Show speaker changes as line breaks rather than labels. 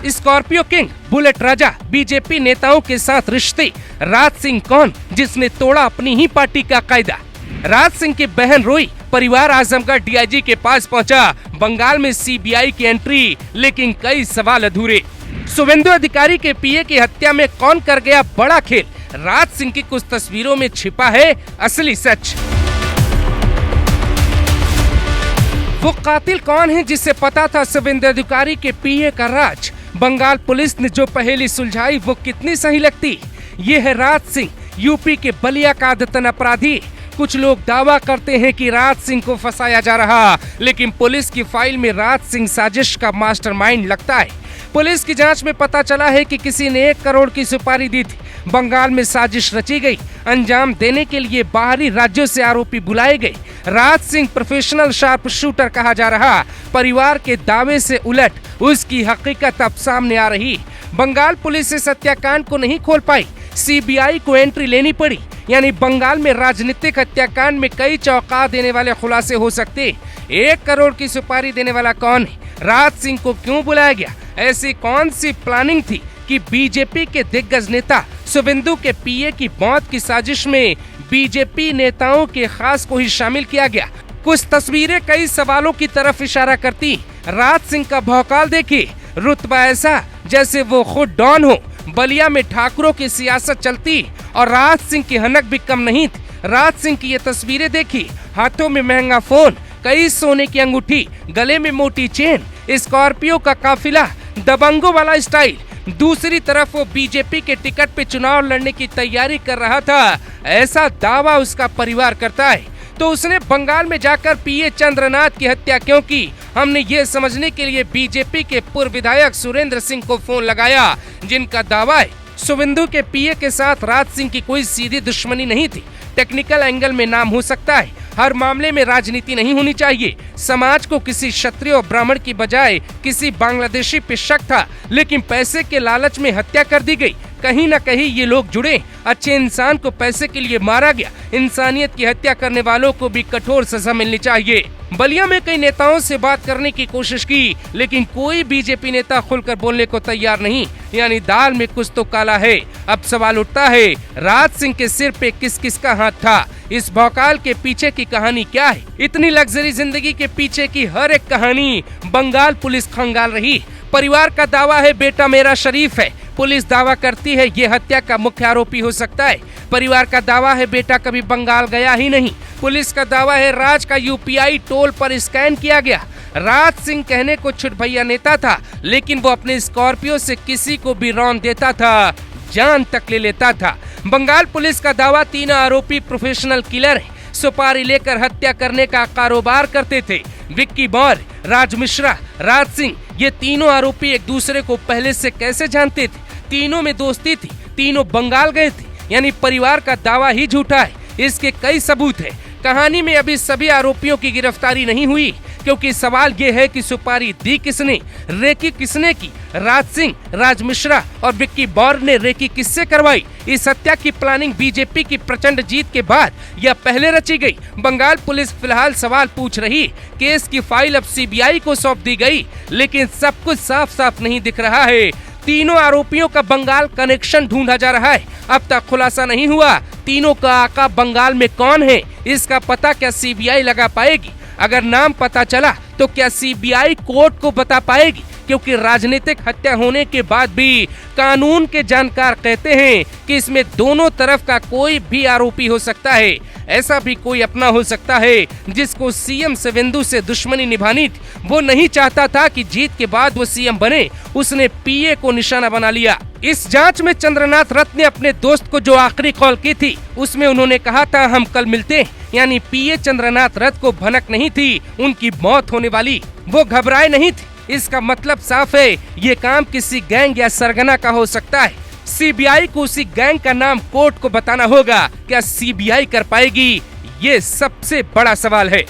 Scorpio king, bullet राजा, BJP नेताओं के साथ रिश्ते। राज सिंह कौन, जिसने तोड़ा अपनी ही पार्टी का कायदा। राज सिंह की बहन रोई, परिवार आजमगढ़ डीआईजी के पास पहुंचा। बंगाल में सीबीआई की एंट्री, लेकिन कई सवाल अधूरे। शुभेंदु अधिकारी के पीए की हत्या में कौन कर गया बड़ा खेल। राज सिंह की कुछ तस्वीरों में छिपा है असली सच। वो कातिल कौन है जिसे पता था शुभेंदु अधिकारी के पीए का राज। बंगाल पुलिस ने जो पहेली सुलझाई वो कितनी सही लगती। ये है राज सिंह, यूपी के बलिया का आदतन अपराधी। कुछ लोग दावा करते हैं कि राज सिंह को फंसाया जा रहा, लेकिन पुलिस की फाइल में राज सिंह साजिश का मास्टरमाइंड लगता है। पुलिस की जांच में पता चला है कि किसी ने 1 करोड़ की सुपारी दी थी। बंगाल में साजिश रची गई। अंजाम देने के लिए बाहरी राज्यों से आरोपी बुलाए गए। Raj Singh professional sharp shooter कहा जा रहा। परिवार के दावे से उलट उसकी हकीकत अब सामने आ रही। बंगाल पुलिस इस हत्याकांड को नहीं खोल पाई। सीबीआई को एंट्री लेनी पड़ी। यानी बंगाल में राजनीतिक हत्याकांड में कई चौंका देने वाले खुलासे हो सकते। 1 करोड़ की सुपारी देने वाला कौन है? राज सिंह को क्यों बुलाया गया? ऐसी कौन सी प्लानिंग थी कि बीजेपी के दिग्गज नेता शुभेंदु के पीए की मौत की साजिश में बीजेपी नेताओं के खास को ही शामिल किया गया? कुछ तस्वीरें कई सवालों की तरफ इशारा करती। राज सिंह का भौकाल देखिए, रुतबा ऐसा जैसे वो खुद डॉन हो। बलिया में ठाकुरों की सियासत चलती और राज सिंह की हनक भी कम नहीं थी। राज सिंह की ये तस्वीरें देखी, हाथों में महंगा फोन, कई सोने की अंगूठी, गले में मोटी चेन, स्कॉर्पियो का काफिला, दबंगों वाला स्टाइल। दूसरी तरफ वो बीजेपी के टिकट पे चुनाव लड़ने की तैयारी कर रहा था, ऐसा दावा उसका परिवार करता है। तो उसने बंगाल में जाकर पीए चंद्रनाथ की हत्या क्यों की? हमने ये समझने के लिए बीजेपी के पूर्व विधायक सुरेंद्र सिंह को फोन लगाया, जिनका दावा है शुभेंदु के पीए के साथ राज सिंह की कोई सीधी दुश्मनी नहीं थी। टेक्निकल एंगल में नाम हो सकता है, हर मामले में राजनीति नहीं होनी चाहिए। समाज को किसी क्षत्रिय और ब्राह्मण की बजाय किसी बांग्लादेशी पे शक था, लेकिन पैसे के लालच में हत्या कर दी गई। कहीं न कहीं ये लोग जुड़े। अच्छे इंसान को पैसे के लिए मारा गया। इंसानियत की हत्या करने वालों को भी कठोर सजा मिलनी चाहिए। बलिया में कई नेताओं से बात करने की कोशिश की, लेकिन कोई बीजेपी नेता खुलकर बोलने को तैयार नहीं। यानी दाल में कुछ तो काला है। अब सवाल उठता है, राज सिंह के सिर पे किस किस का हाथ था? इस भौकाल के पीछे की कहानी क्या है? इतनी लग्जरी जिंदगी के पीछे की हर एक कहानी बंगाल पुलिस खंगाल रही। परिवार का दावा है बेटा मेरा शरीफ है। पुलिस दावा करती है ये हत्या का मुख्य आरोपी हो सकता है। परिवार का दावा है बेटा कभी बंगाल गया ही नहीं। पुलिस का दावा है राज का यूपीआई टोल पर स्कैन किया गया। राज सिंह कहने को छुटभैया नेता था, लेकिन वो अपने स्कॉर्पियो से किसी को भी रौंद देता था, जान तक ले लेता था। बंगाल पुलिस का दावा 3 आरोपी प्रोफेशनल किलर हैं। सुपारी लेकर हत्या करने का कारोबार करते थे। विक्की मौर्य, राज मिश्रा, राज सिंह, ये तीनों आरोपी एक दूसरे को पहले से कैसे जानते थे? तीनों में दोस्ती थी, तीनों बंगाल गए थे। यानी परिवार का दावा ही झूठा है। इसके कई सबूत है। कहानी में अभी सभी आरोपियों की गिरफ्तारी नहीं हुई, क्योंकि सवाल ये है कि सुपारी दी किसने, रेकी किसने की? राज सिंह, राज मिश्रा और विक्की मौर्य ने रेकी किससे करवाई? इस हत्या की प्लानिंग बीजेपी की प्रचंड जीत के बाद या पहले रची गई? बंगाल पुलिस फिलहाल सवाल पूछ रही। केस की फाइल अब सीबीआई को सौंप दी गई, लेकिन सब कुछ साफ साफ नहीं दिख रहा है। तीनों आरोपियों का बंगाल कनेक्शन ढूंढा जा रहा है। अब तक खुलासा नहीं हुआ तीनों का आका बंगाल में कौन है। इसका पता क्या सीबीआई लगा पाएगी? अगर नाम पता चला तो क्या सीबीआई कोर्ट को बता पाएगी? क्योंकि राजनीतिक हत्या होने के बाद भी कानून के जानकार कहते हैं कि इसमें दोनों तरफ का कोई भी आरोपी हो सकता है। ऐसा भी कोई अपना हो सकता है जिसको सीएम शुभेंदु से दुश्मनी निभानी थी। वो नहीं चाहता था कि जीत के बाद वो सीएम बने। उसने पीए को निशाना बना लिया। इस जांच में चंद्रनाथ रथ ने अपने दोस्त को जो आखिरी कॉल की थी, उसमें उन्होंने कहा था हम कल मिलते हैं। यानी पीए चंद्रनाथ रथ को भनक नहीं थी उनकी मौत होने वाली। वो घबराए नहीं थे। इसका मतलब साफ है, ये काम किसी गैंग या सरगना का हो सकता है। सीबीआई को उसी गैंग का नाम कोर्ट को बताना होगा। क्या सीबीआई कर पाएगी? ये सबसे बड़ा सवाल है।